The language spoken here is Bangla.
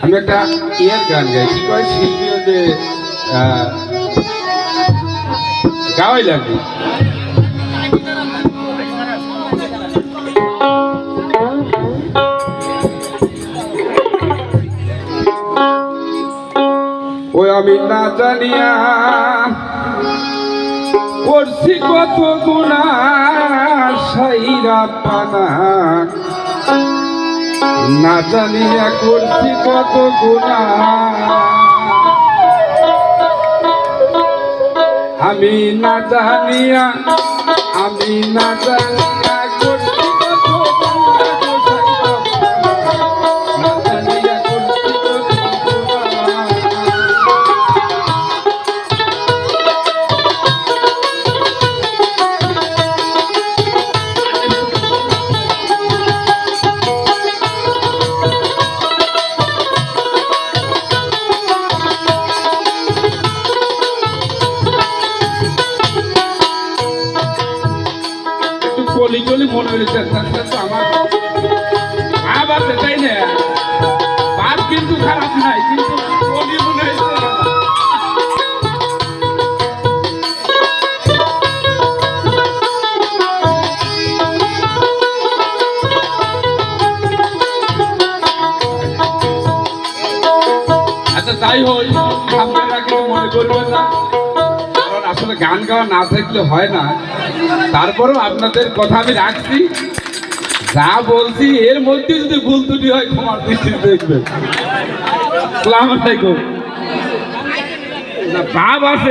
আমি একটা ইয়ের গান গাই, কি কয় শিল্পীও যে গাওয়াই লাগবে। ওই আমি না জানিয়া করছি কত গুণা সাইরা পানা, না জানিয়া করছি কত গুণা, আমি না জানিয়া করছি কত গুণা, না জানিয়া করছি কত গুণা। গলি গলি মনে হয়েছে তো আমার ভাব আছে, তাই না? ভাব কিন্তু খারাপ নাই, কিন্তু গলি মনে হয়েছে। আচ্ছা তাই হই, আপনারা কিন্তু মনে করবেন না, কারণ আসলে গান গাওয়া না থাকলে হয় না। তারপরেও আপনাদের কথা আমি রাখছি, যা বলছি এর মধ্যে যদি ভুল ত্রুটি হয় ক্ষমার দৃষ্টিতে দেখবেন। আসসালামু আলাইকুম। ভাব আছে।